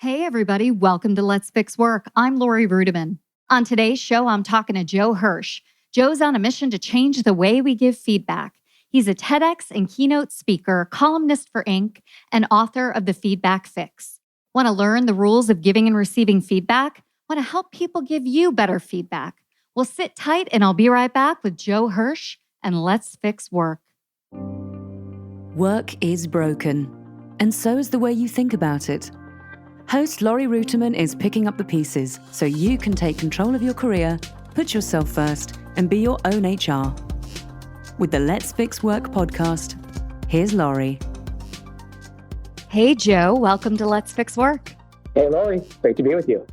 Hey, everybody. Welcome to Let's Fix Work. I'm Laurie Rudiman. On today's show, I'm talking to Joe Hirsch. Joe's on a mission to change the way we give feedback. He's a TEDx and keynote speaker, columnist for Inc., and author of The Feedback Fix. Want to learn the rules of giving and receiving feedback? Want to help people give you better feedback? Well, sit tight, and I'll be right back with Joe Hirsch and Let's Fix Work. Work is broken, and so is the way you think about it. Host Laurie Rudiman is picking up the pieces so you can take control of your career, put yourself first, and be your own HR. With the Let's Fix Work podcast, here's Laurie. Hey, Joe. Welcome to Let's Fix Work. Hey, Laurie. Great to be with you.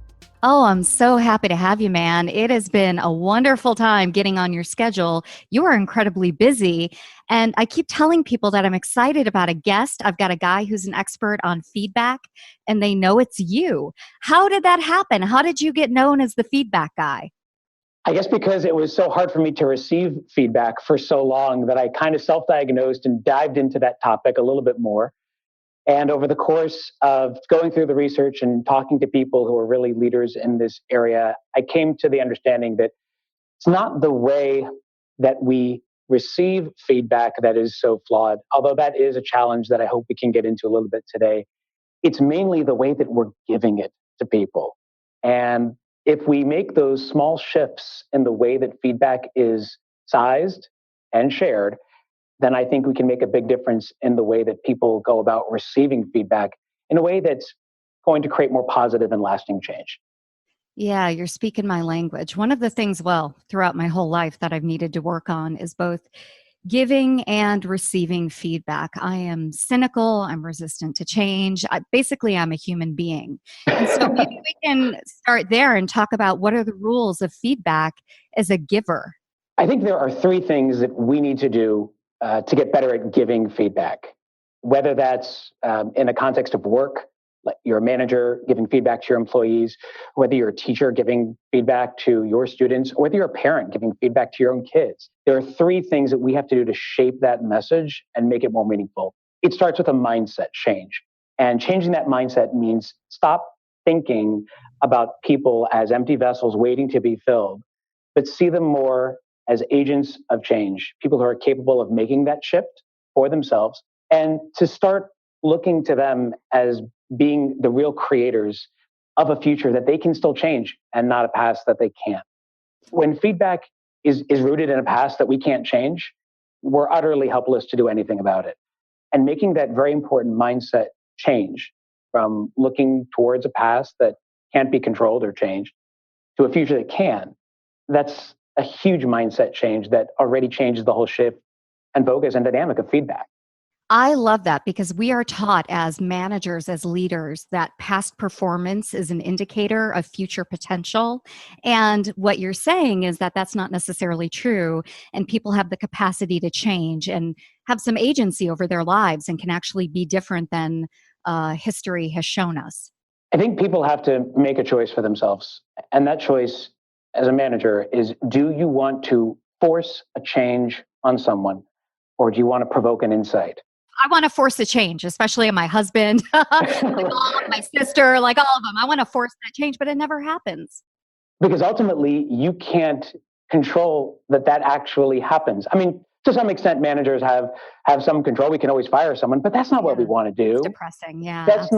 Oh, I'm so happy to have you, man. It has been a wonderful time getting on your schedule. You are incredibly busy. And I keep telling people that I'm excited about a guest. I've got a guy who's an expert on feedback, and they know it's you. How did that happen? How did you get known as the feedback guy? I guess because it was so hard for me to receive feedback for so long that I kind of self-diagnosed and dived into that topic a little bit more. And over the course of going through the research and talking to people who are really leaders in this area, I came to the understanding that it's not the way that we receive feedback that is so flawed, although that is a challenge that I hope we can get into a little bit today. It's mainly the way that we're giving it to people. And if we make those small shifts in the way that feedback is sized and shared, then I think we can make a big difference in the way that people go about receiving feedback in a way that's going to create more positive and lasting change. Yeah, you're speaking my language. One of the things, throughout my whole life that I've needed to work on is both giving and receiving feedback. I am cynical. I'm resistant to change. I'm a human being. And so maybe we can start there and talk about what are the rules of feedback as a giver. I think there are three things that we need to do to get better at giving feedback, whether that's in a context of work, like you're a manager giving feedback to your employees, whether you're a teacher giving feedback to your students, or whether you're a parent giving feedback to your own kids. There are three things that we have to do to shape that message and make it more meaningful. It starts with a mindset change. And changing that mindset means stop thinking about people as empty vessels waiting to be filled, but see them more as agents of change, people who are capable of making that shift for themselves, and to start looking to them as being the real creators of a future that they can still change and not a past that they can't. When feedback is rooted in a past that we can't change, we're utterly helpless to do anything about it. And making that very important mindset change from looking towards a past that can't be controlled or changed to a future that can, that's a huge mindset change that already changes the whole shift and focus and dynamic of feedback. I love that because we are taught as managers, as leaders, that past performance is an indicator of future potential. And what you're saying is that that's not necessarily true. And people have the capacity to change and have some agency over their lives and can actually be different than history has shown us. I think people have to make a choice for themselves. And that choice as a manager is, do you want to force a change on someone, or do you want to provoke an insight? I want to force a change, especially on my husband, my mom, my sister, like all of them. I want to force that change, but it never happens. Because ultimately, you can't control that actually happens. I mean, to some extent, managers have some control. We can always fire someone, but that's not what we want to do. It's depressing, yeah. That's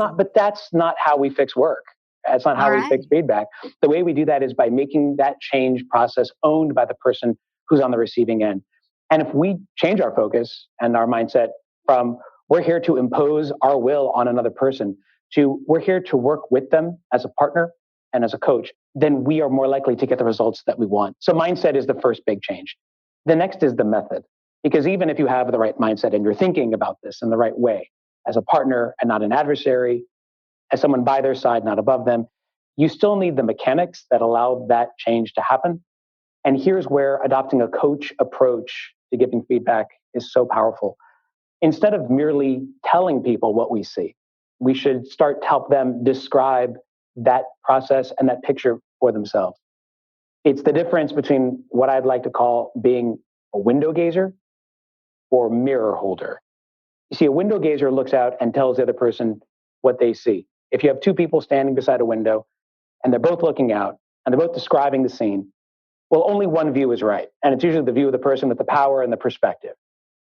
not how we fix work. That's not how we fix feedback. The way we do that is by making that change process owned by the person who's on the receiving end. And if we change our focus and our mindset from we're here to impose our will on another person to we're here to work with them as a partner and as a coach, then we are more likely to get the results that we want. So mindset is the first big change. The next is the method, because even if you have the right mindset and you're thinking about this in the right way, as a partner and not an adversary, as someone by their side, not above them, you still need the mechanics that allow that change to happen. And here's where adopting a coach approach to giving feedback is so powerful. Instead of merely telling people what we see, we should start to help them describe that process and that picture for themselves. It's the difference between what I'd like to call being a window gazer or mirror holder. You see, a window gazer looks out and tells the other person what they see. If you have two people standing beside a window and they're both looking out and they're both describing the scene, well, only one view is right. And it's usually the view of the person with the power and the perspective,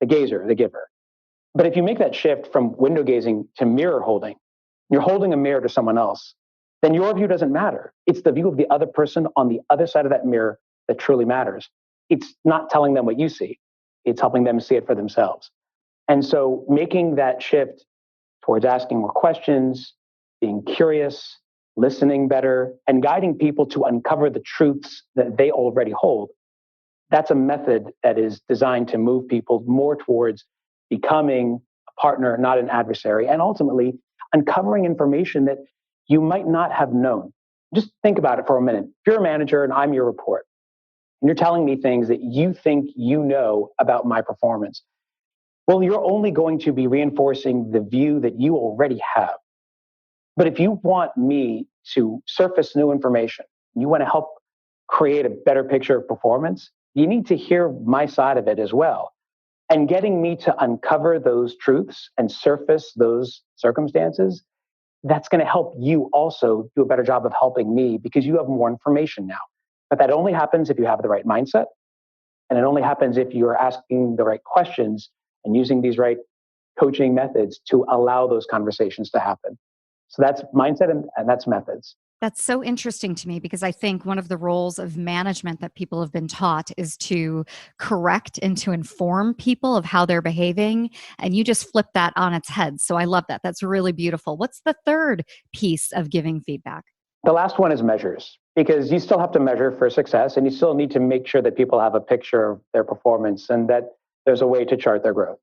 the gazer, the giver. But if you make that shift from window gazing to mirror holding, you're holding a mirror to someone else, then your view doesn't matter. It's the view of the other person on the other side of that mirror that truly matters. It's not telling them what you see. It's helping them see it for themselves. And so making that shift towards asking more questions, being curious, listening better, and guiding people to uncover the truths that they already hold, that's a method that is designed to move people more towards becoming a partner, not an adversary, and ultimately uncovering information that you might not have known. Just think about it for a minute. If you're a manager and I'm your report, and you're telling me things that you think you know about my performance, well, you're only going to be reinforcing the view that you already have. But if you want me to surface new information, you want to help create a better picture of performance, you need to hear my side of it as well. And getting me to uncover those truths and surface those circumstances, that's going to help you also do a better job of helping me because you have more information now. But that only happens if you have the right mindset. And it only happens if you're asking the right questions and using these right coaching methods to allow those conversations to happen. So that's mindset and that's methods. That's so interesting to me because I think one of the roles of management that people have been taught is to correct and to inform people of how they're behaving. And you just flip that on its head. So I love that. That's really beautiful. What's the third piece of giving feedback? The last one is measures, because you still have to measure for success and you still need to make sure that people have a picture of their performance and that there's a way to chart their growth.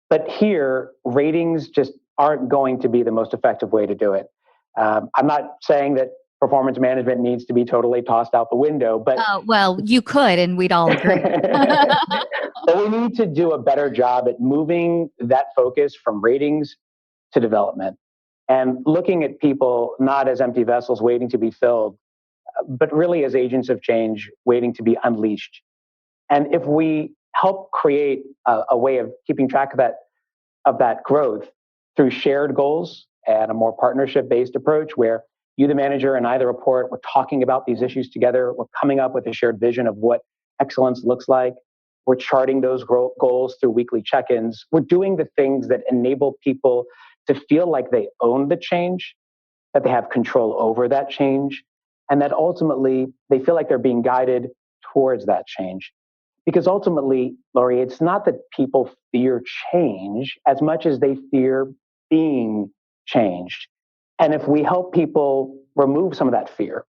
But here, ratings just aren't going to be the most effective way to do it. I'm not saying that performance management needs to be totally tossed out the window, but well, you could, and we'd all agree. But we need to do a better job at moving that focus from ratings to development and looking at people not as empty vessels waiting to be filled, but really as agents of change waiting to be unleashed. And if we help create a way of keeping track of that growth through shared goals and a more partnership-based approach where you, the manager, and I, the report, we're talking about these issues together. We're coming up with a shared vision of what excellence looks like. We're charting those goals through weekly check-ins. We're doing the things that enable people to feel like they own the change, that they have control over that change, and that ultimately they feel like they're being guided towards that change. Because ultimately, Laurie, it's not that people fear change as much as they fear being changed. And if we help people remove some of that fear,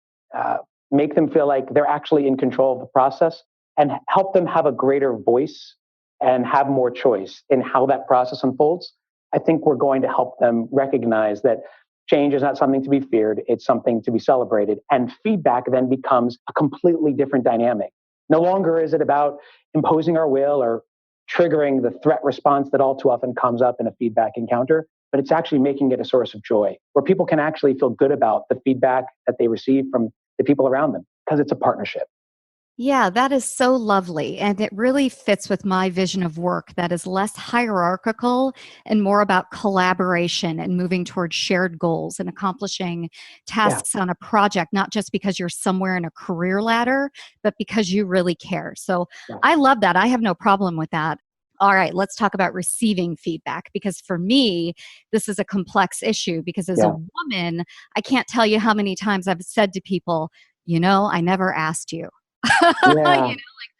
make them feel like they're actually in control of the process and help them have a greater voice and have more choice in how that process unfolds, I think we're going to help them recognize that change is not something to be feared. It's something to be celebrated. And feedback then becomes a completely different dynamic. No longer is it about imposing our will or triggering the threat response that all too often comes up in a feedback encounter, but it's actually making it a source of joy where people can actually feel good about the feedback that they receive from the people around them because it's a partnership. Yeah, that is so lovely. And it really fits with my vision of work that is less hierarchical and more about collaboration and moving towards shared goals and accomplishing tasks on a project, not just because you're somewhere in a career ladder, but because you really care. So I love that. I have no problem with that. All right, let's talk about receiving feedback because for me, this is a complex issue because as a woman, I can't tell you how many times I've said to people, I never asked you.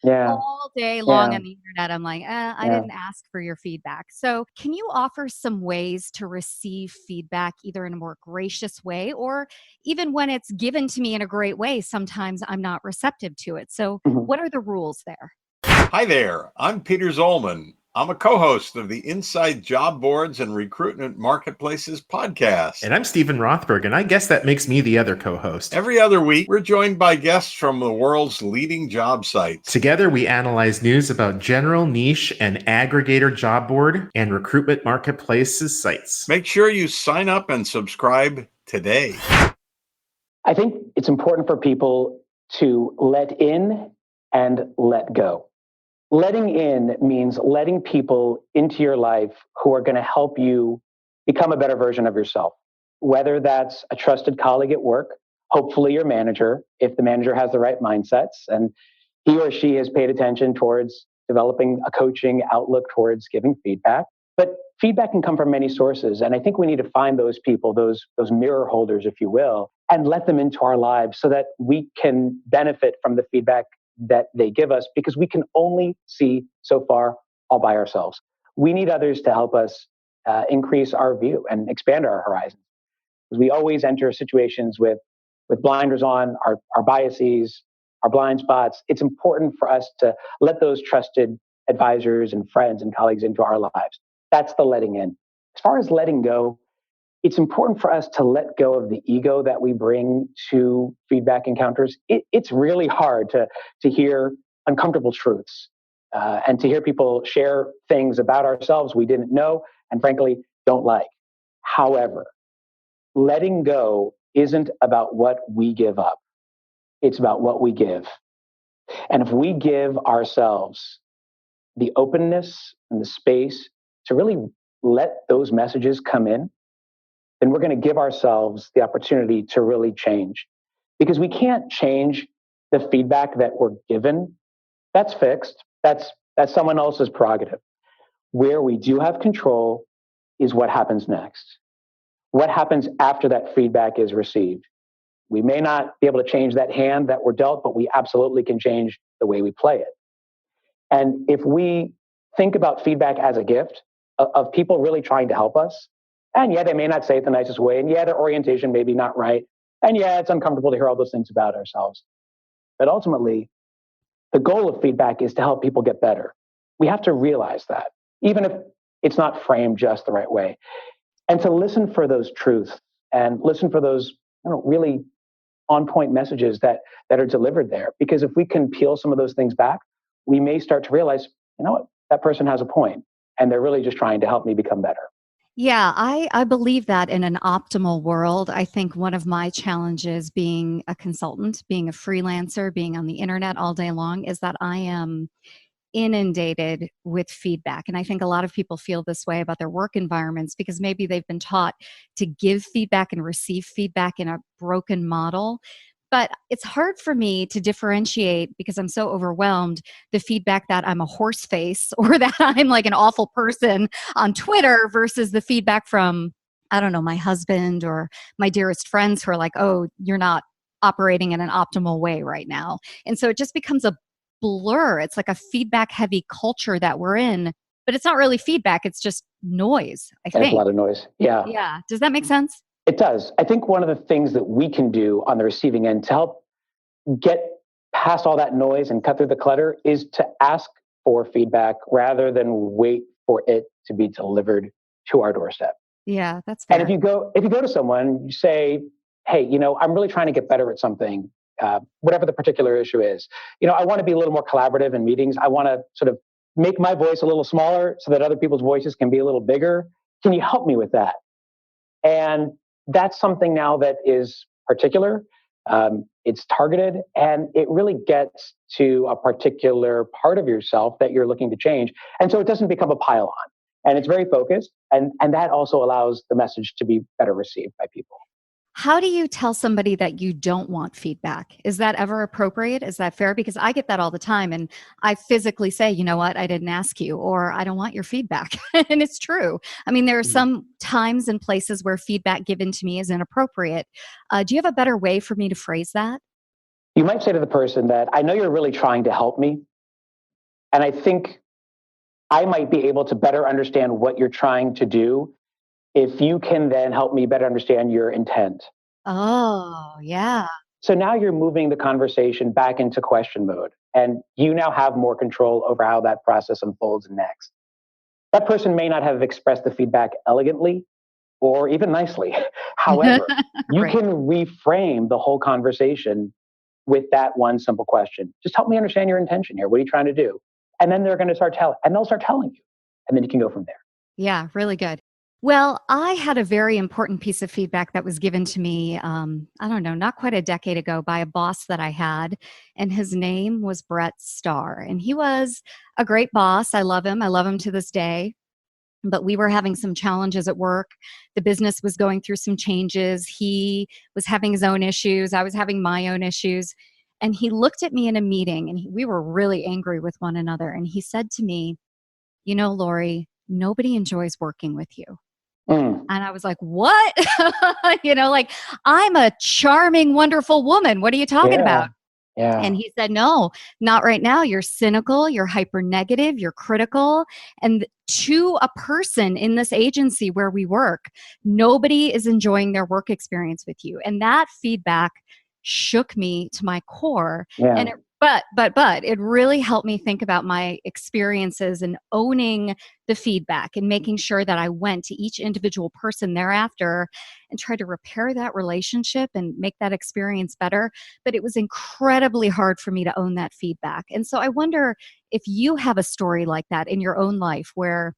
All day long on the internet, I'm like, I didn't ask for your feedback. So can you offer some ways to receive feedback either in a more gracious way or even when it's given to me in a great way, sometimes I'm not receptive to it. So what are the rules there? Hi there, I'm Peter Zollman. I'm a co-host of the Inside Job Boards and Recruitment Marketplaces podcast. And I'm Stephen Rothberg, and I guess that makes me the other co-host. Every other week, we're joined by guests from the world's leading job sites. Together, we analyze news about general, niche, and aggregator job board and recruitment marketplaces sites. Make sure you sign up and subscribe today. I think it's important for people to let in and let go. Letting in means letting people into your life who are going to help you become a better version of yourself. whether that's a trusted colleague at work, hopefully your manager, if the manager has the right mindsets and he or she has paid attention towards developing a coaching outlook towards giving feedback. But feedback can come from many sources. And I think we need to find those people, those mirror holders, if you will, and let them into our lives so that we can benefit from the feedback that they give us, because we can only see so far all by ourselves. We need others to help us increase our view and expand our horizons. Because we always enter situations with blinders on, our biases, our blind spots. It's important for us to let those trusted advisors and friends and colleagues into our lives. That's the letting in. As far as letting go, it's important for us to let go of the ego that we bring to feedback encounters. It's really hard to hear uncomfortable truths and to hear people share things about ourselves we didn't know and frankly don't like. However, letting go isn't about what we give up. It's about what we give. And if we give ourselves the openness and the space to really let those messages come in, then we're going to give ourselves the opportunity to really change. Because we can't change the feedback that we're given. That's fixed. That's someone else's prerogative. Where we do have control is what happens next. What happens after that feedback is received? We may not be able to change that hand that we're dealt, but we absolutely can change the way we play it. And if we think about feedback as a gift of people really trying to help us, and yeah, they may not say it the nicest way, and yeah, their orientation may be not right, and yeah, it's uncomfortable to hear all those things about ourselves. But ultimately, the goal of feedback is to help people get better. We have to realize that, even if it's not framed just the right way. And to listen for those truths and listen for those really on-point messages that are delivered there. Because if we can peel some of those things back, we may start to realize, you know what, that person has a point, and they're really just trying to help me become better. Yeah, I believe that in an optimal world. I think one of my challenges being a consultant, being a freelancer, being on the internet all day long is that I am inundated with feedback. And I think a lot of people feel this way about their work environments because maybe they've been taught to give feedback and receive feedback in a broken model. But it's hard for me to differentiate because I'm so overwhelmed the feedback that I'm a horse face or that I'm like an awful person on Twitter versus the feedback from, I don't know, my husband or my dearest friends who are like, oh, you're not operating in an optimal way right now. And so it just becomes a blur. It's like a feedback heavy culture that we're in, but it's not really feedback. It's just noise, I think. There's a lot of noise. Yeah. Yeah. Does that make sense? It does. I think one of the things that we can do on the receiving end to help get past all that noise and cut through the clutter is to ask for feedback rather than wait for it to be delivered to our doorstep. Yeah, that's fair. And if you go to someone, you say, hey, I'm really trying to get better at something, whatever the particular issue is. I want to be a little more collaborative in meetings. I want to sort of make my voice a little smaller so that other people's voices can be a little bigger. Can you help me with that? And that's something now that is particular. It's targeted, and it really gets to a particular part of yourself that you're looking to change. And so it doesn't become a pile on. And it's very focused. And that also allows the message to be better received by people. How do you tell somebody that you don't want feedback? Is that ever appropriate? Is that fair? Because I get that all the time. And I physically say, you know what, I didn't ask you, or I don't want your feedback. And it's true. I mean, there are some times and places where feedback given to me is inappropriate. Do you have a better way for me to phrase that? You might say to the person that I know you're really trying to help me. And I think I might be able to better understand what you're trying to do if you can then help me better understand your intent. Oh, yeah. So now you're moving the conversation back into question mode, and you now have more control over how that process unfolds next. That person may not have expressed the feedback elegantly or even nicely. However, you Right. can reframe the whole conversation with that one simple question. Just help me understand your intention here. What are you trying to do? And then they're going to start telling, and they'll start telling you. And then you can go from there. Yeah, really good. Well, I had a very important piece of feedback that was given to me, I don't know, not quite a decade ago by a boss that I had, and his name was Brett Starr. And he was a great boss. I love him. I love him to this day. but we were having some challenges at work. The business was going through some changes. He was having his own issues. I was having my own issues. And he looked at me in a meeting and we were really angry with one another. And he said to me, Laurie, nobody enjoys working with you. Mm. And I was like, what? Like, I'm a charming, wonderful woman. What are you talking about? Yeah. And he said, no, not right now. You're cynical, you're hyper negative, you're critical. And to a person in this agency where we work, nobody is enjoying their work experience with you. And that feedback shook me to my core. Yeah. And but it really helped me think about my experiences and owning the feedback and making sure that I went to each individual person thereafter and tried to repair that relationship and make that experience better. But it was incredibly hard for me to own that feedback. And so I wonder if you have a story like that in your own life where,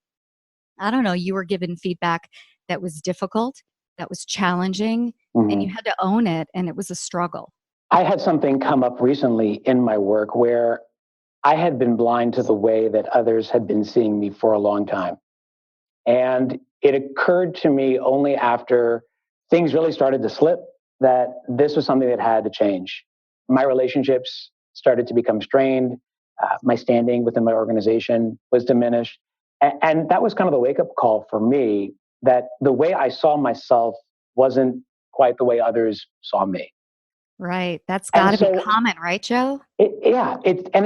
I don't know, you were given feedback that was difficult, that was challenging, and you had to own it, and it was a struggle. I had something come up recently in my work where I had been blind to the way that others had been seeing me for a long time. And it occurred to me only after things really started to slip that this was something that had to change. My relationships started to become strained. My standing within my organization was diminished. And that was kind of the wake-up call for me that the way I saw myself wasn't quite the way others saw me. Right. That's got to be common, right, Joe? It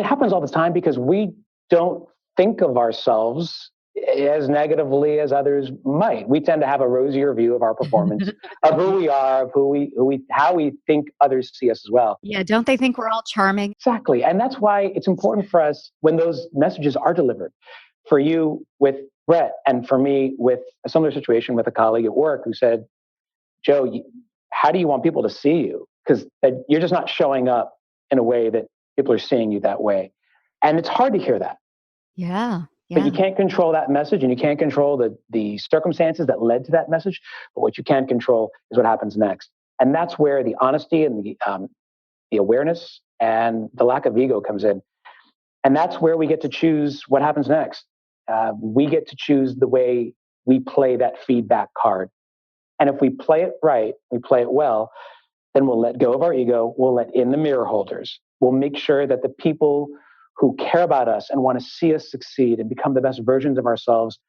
happens all the time because we don't think of ourselves as negatively as others might. We tend to have a rosier view of our performance, of who we are, of how we think others see us as well. Yeah, don't they think we're all charming? Exactly. And that's why it's important for us when those messages are delivered. For you with Brett, and for me with a similar situation with a colleague at work who said, Joe, how do you want people to see you? Because you're just not showing up in a way that people are seeing you that way. And it's hard to hear that. Yeah. But you can't control that message, and you can't control the circumstances that led to that message. But what you can control is what happens next. And that's where the honesty and the awareness and the lack of ego comes in. And that's where we get to choose what happens next. We get to choose the way we play that feedback card. And if we play it right, we play it well, then we'll let go of our ego. We'll let in the mirror holders. We'll make sure that the people who care about us and want to see us succeed and become the best versions of ourselves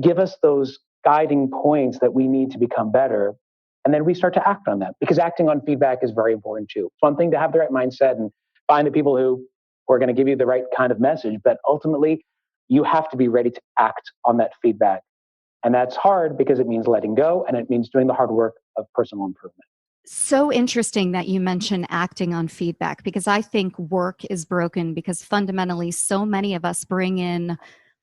give us those guiding points that we need to become better. And then we start to act on that, because acting on feedback is very important too. It's one thing to have the right mindset and find the people who are going to give you the right kind of message, but ultimately you have to be ready to act on that feedback. And that's hard because it means letting go, and it means doing the hard work of personal improvement. So interesting that you mention acting on feedback, because I think work is broken because fundamentally so many of us bring in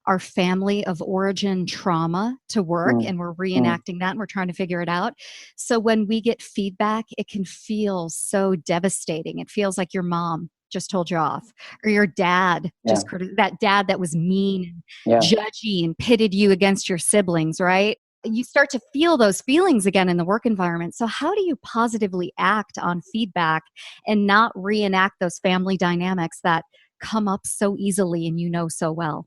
our family of origin trauma to work, and we're reenacting that and we're trying to figure it out. So when we get feedback, it can feel so devastating. It feels like your mom just told you off, or your dad just that dad that was mean and judgy and pitted you against your siblings, right? You start to feel those feelings again in the work environment. So how do you positively act on feedback and not reenact those family dynamics that come up so easily and you know so well?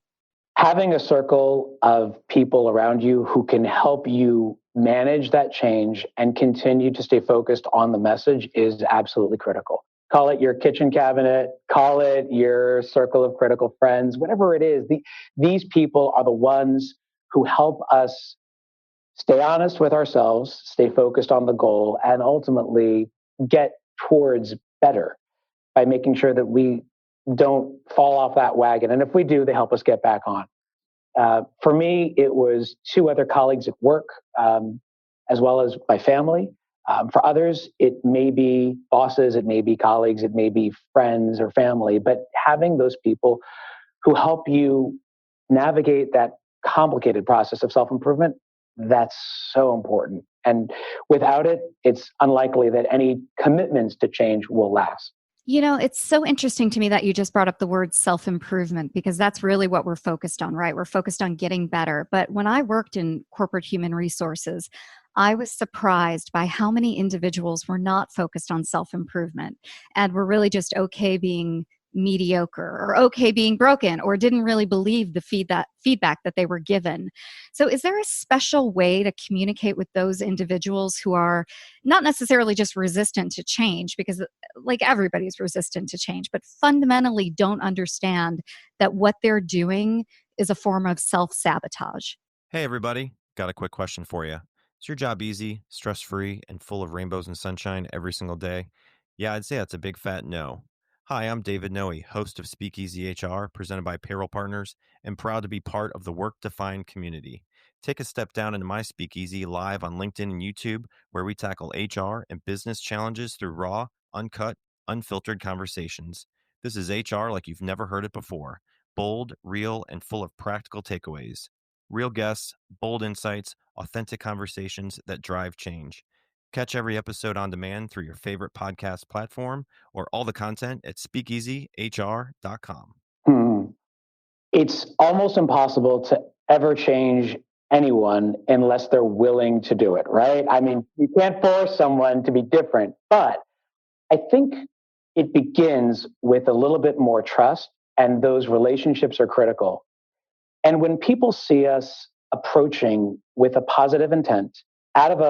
Having a circle of people around you who can help you manage that change and continue to stay focused on the message is absolutely critical. Call it your kitchen cabinet, call it your circle of critical friends, whatever it is. These people are the ones who help us stay honest with ourselves, stay focused on the goal, and ultimately get towards better by making sure that we don't fall off that wagon. And if we do, they help us get back on. For me, it was 2 other colleagues at work, as well as my family. For others, it may be bosses, it may be colleagues, it may be friends or family, but having those people who help you navigate that complicated process of self-improvement, that's so important. And without it, it's unlikely that any commitments to change will last. It's so interesting to me that you just brought up the word self-improvement, because that's really what we're focused on, right? We're focused on getting better. But when I worked in corporate human resources, I was surprised by how many individuals were not focused on self-improvement and were really just okay being mediocre or okay being broken or didn't really believe the feedback that they were given. So is there a special way to communicate with those individuals who are not necessarily just resistant to change, because like everybody's resistant to change, but fundamentally don't understand that what they're doing is a form of self-sabotage? Hey, everybody. Got a quick question for you. Is your job easy, stress free, and full of rainbows and sunshine every single day? Yeah, I'd say that's a big fat no. Hi, I'm David Noe, host of Speakeasy HR, presented by Payroll Partners, and proud to be part of the Work Defined community. Take a step down into my Speakeasy live on LinkedIn and YouTube, where we tackle HR and business challenges through raw, uncut, unfiltered conversations. This is HR like you've never heard it before. Bold, real, and full of practical takeaways. Real guests, bold insights, authentic conversations that drive change. Catch every episode on demand through your favorite podcast platform or all the content at speakeasyhr.com. It's almost impossible to ever change anyone unless they're willing to do it, right? I mean, you can't force someone to be different, but I think it begins with a little bit more trust, and those relationships are critical. And when people see us approaching with a positive intent, out of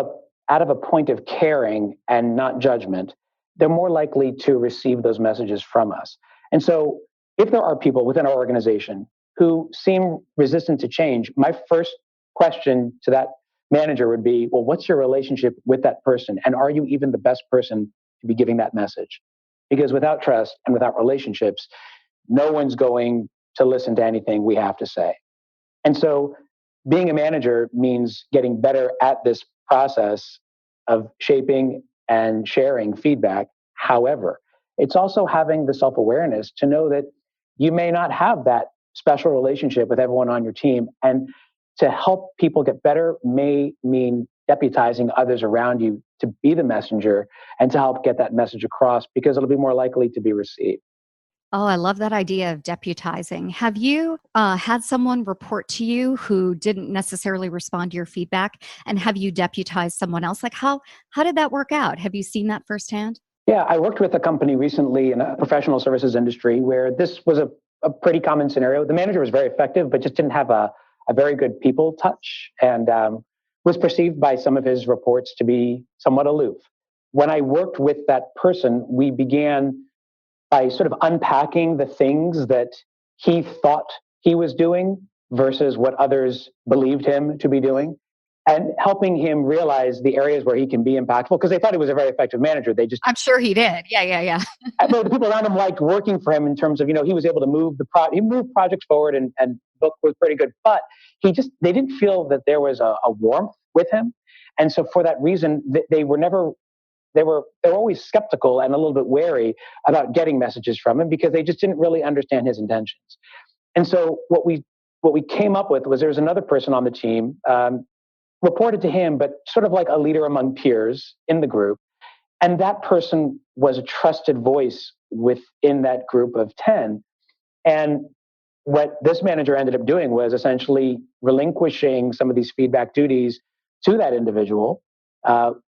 a point of caring and not judgment, they're more likely to receive those messages from us. And so if there are people within our organization who seem resistant to change, my first question to that manager would be, well, what's your relationship with that person? And are you even the best person to be giving that message? Because without trust and without relationships, no one's going to listen to anything we have to say. And so being a manager means getting better at this process of shaping and sharing feedback. However, it's also having the self-awareness to know that you may not have that special relationship with everyone on your team. And to help people get better may mean deputizing others around you to be the messenger and to help get that message across, because it'll be more likely to be received. Oh, I love that idea of deputizing. Have you had someone report to you who didn't necessarily respond to your feedback, and have you deputized someone else? Like how did that work out? Have you seen that firsthand? Yeah, I worked with a company recently in a professional services industry where this was a pretty common scenario. The manager was very effective, but just didn't have a very good people touch, and was perceived by some of his reports to be somewhat aloof. When I worked with that person, we began by sort of unpacking the things that he thought he was doing versus what others believed him to be doing, and helping him realize the areas where he can be impactful, because they thought he was a very effective manager. They just, I'm sure he did. Yeah. the people around him liked working for him in terms of, he was able to move he moved projects forward, and book was pretty good, but they didn't feel that there was a warmth with him. And so for that reason, they were never they were always skeptical and a little bit wary about getting messages from him, because they just didn't really understand his intentions. And so what we came up with was, there was another person on the team, reported to him, but sort of like a leader among peers in the group. And that person was a trusted voice within that group of 10. And what this manager ended up doing was essentially relinquishing some of these feedback duties to that individual,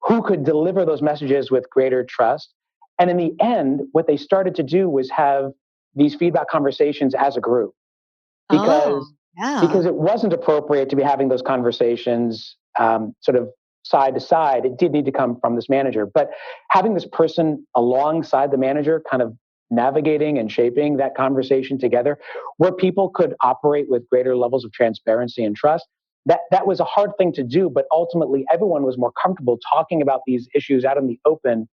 who could deliver those messages with greater trust. And in the end, what they started to do was have these feedback conversations as a group, because it wasn't appropriate to be having those conversations sort of side to side. It did need to come from this manager, but having this person alongside the manager, kind of navigating and shaping that conversation together, where people could operate with greater levels of transparency and trust. That was a hard thing to do, but ultimately everyone was more comfortable talking about these issues out in the open,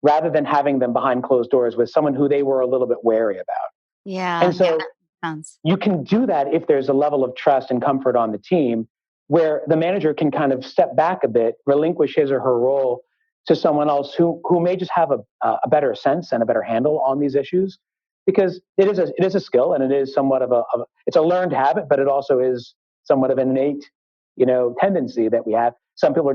rather than having them behind closed doors with someone who they were a little bit wary about. Yeah. And so Yeah, you can do that if there's a level of trust and comfort on the team, where the manager can kind of step back a bit, relinquish his or her role to someone else who may just have a better sense and a better handle on these issues, because it is a skill, and it is somewhat of it's a learned habit, but it also is somewhat of an innate tendency that we have. Some people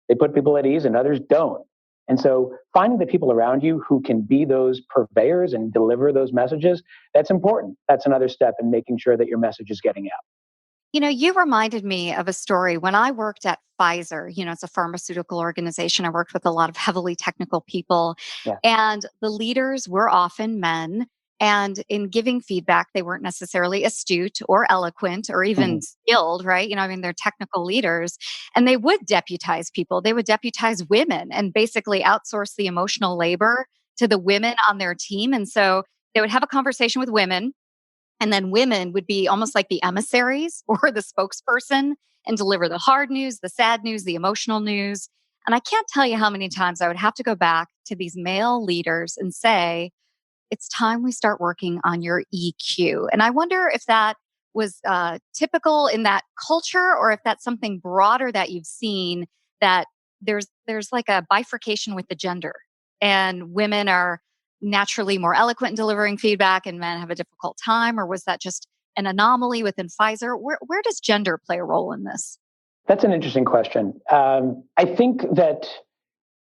they put people at ease, and others don't. And so finding the people around you who can be those purveyors and deliver those messages, that's important. That's another step in making sure that your message is getting out. You reminded me of a story when I worked at Pfizer. It's a pharmaceutical organization. I worked with a lot of heavily technical people, Yeah. and the leaders were often men. And in giving feedback, they weren't necessarily astute or eloquent or even skilled, right? They're technical leaders, and they would deputize people. They would deputize women and basically outsource the emotional labor to the women on their team. And so they would have a conversation with women, and then women would be almost like the emissaries or the spokesperson and deliver the hard news, the sad news, the emotional news. And I can't tell you how many times I would have to go back to these male leaders and say, it's time we start working on your EQ. And I wonder if that was typical in that culture, or if that's something broader that you've seen, that there's like a bifurcation with the gender, and women are naturally more eloquent in delivering feedback and men have a difficult time. Or was that just an anomaly within Pfizer? Where does gender play a role in this? That's an interesting question. I think that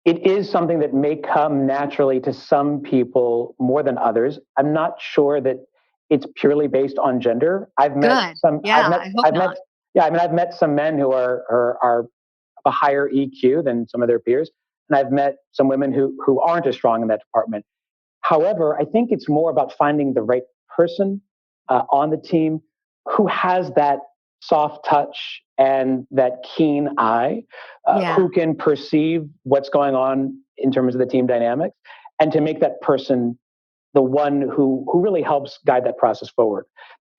it is something that may come naturally to some people more than others. I'm not sure that it's purely based on gender. I've met some. I hope not. I've met some men who are of a higher EQ than some of their peers, and I've met some women who aren't as strong in that department. However, I think it's more about finding the right person on the team who has that soft touch and that keen eye, who can perceive what's going on in terms of the team dynamics, and to make that person the one who really helps guide that process forward.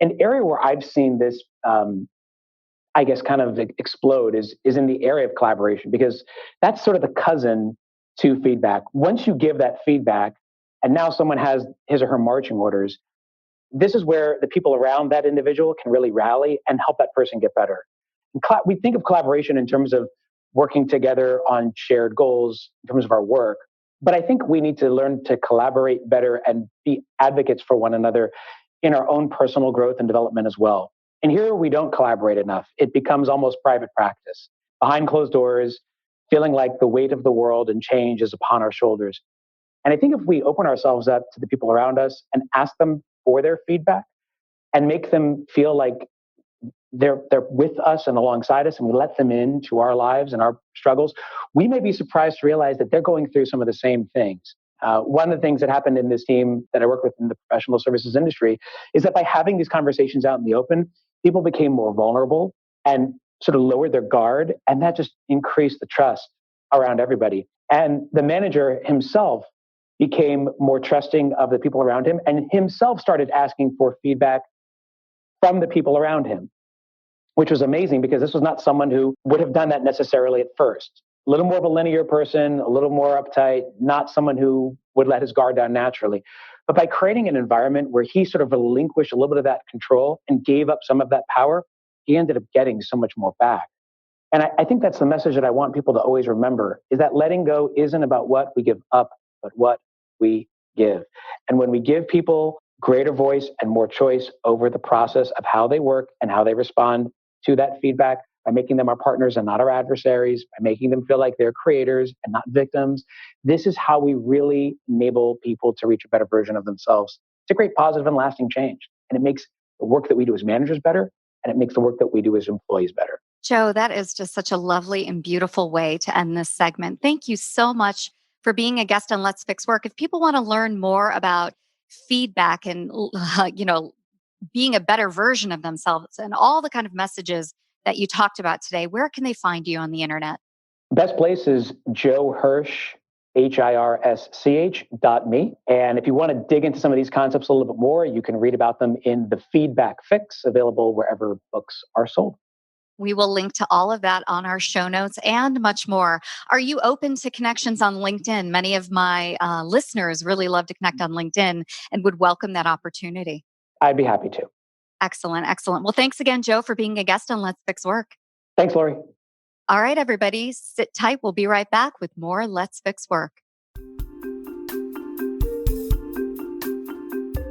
An area where I've seen this, I guess, kind of explode is in the area of collaboration, because that's sort of the cousin to feedback. Once you give that feedback, and now someone has his or her marching orders, this is where the people around that individual can really rally and help that person get better. We think of collaboration in terms of working together on shared goals in terms of our work, but I think we need to learn to collaborate better and be advocates for one another in our own personal growth and development as well. And here we don't collaborate enough. It becomes almost private practice, behind closed doors, feeling like the weight of the world and change is upon our shoulders. And I think if we open ourselves up to the people around us and ask them for their feedback and make them feel like they're with us and alongside us, and we let them into our lives and our struggles, we may be surprised to realize that they're going through some of the same things. One of the things that happened in this team that I work with in the professional services industry is that by having these conversations out in the open, people became more vulnerable and sort of lowered their guard, and that just increased the trust around everybody. And the manager himself became more trusting of the people around him, and himself started asking for feedback from the people around him, which was amazing, because this was not someone who would have done that necessarily at first. A little more of a linear person, a little more uptight, not someone who would let his guard down naturally. But by creating an environment where he sort of relinquished a little bit of that control and gave up some of that power, he ended up getting so much more back. And I think that's the message that I want people to always remember, is that letting go isn't about what we give up, but what we give. And when we give people greater voice and more choice over the process of how they work and how they respond to that feedback, by making them our partners and not our adversaries, by making them feel like they're creators and not victims, this is how we really enable people to reach a better version of themselves. It's a great positive and lasting change. And it makes the work that we do as managers better, and it makes the work that we do as employees better. Joe, that is just such a lovely and beautiful way to end this segment. Thank you so much for being a guest on Let's Fix Work. If people want to learn more about feedback and being a better version of themselves and all the kind of messages that you talked about today, where can they find you on the internet? Best place is Joe Hirsch, HIRSCH.me. And if you want to dig into some of these concepts a little bit more, you can read about them in The Feedback Fix, available wherever books are sold. We will link to all of that on our show notes and much more. Are you open to connections on LinkedIn? Many of my listeners really love to connect on LinkedIn and would welcome that opportunity. I'd be happy to. Excellent, excellent. Well, thanks again, Joe, for being a guest on Let's Fix Work. Thanks, Laurie. All right, everybody, sit tight. We'll be right back with more Let's Fix Work.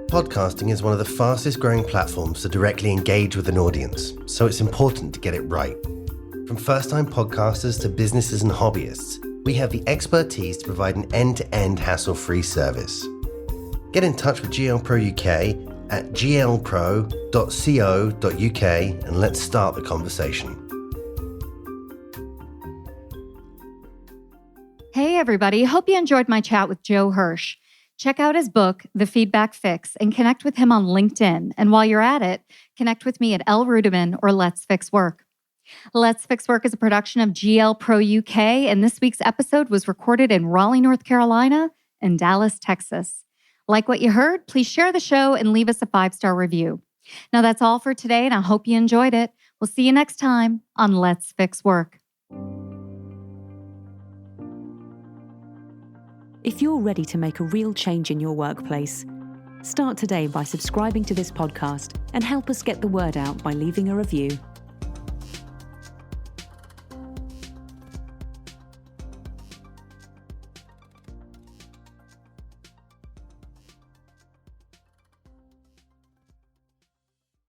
Podcasting is one of the fastest growing platforms to directly engage with an audience, so it's important to get it right. From first-time podcasters to businesses and hobbyists, we have the expertise to provide an end-to-end hassle-free service. Get in touch with GL Pro UK at glpro.co.uk and let's start the conversation. Hey, everybody. Hope you enjoyed my chat with Joe Hirsch. Check out his book, The Feedback Fix, and connect with him on LinkedIn. And while you're at it, connect with me at L. Rudiman or Let's Fix Work. Let's Fix Work is a production of GL Pro UK, and this week's episode was recorded in Raleigh, North Carolina, and Dallas, Texas. Like what you heard? Please share the show and leave us a 5-star review. Now that's all for today, and I hope you enjoyed it. We'll see you next time on Let's Fix Work. If you're ready to make a real change in your workplace, start today by subscribing to this podcast and help us get the word out by leaving a review.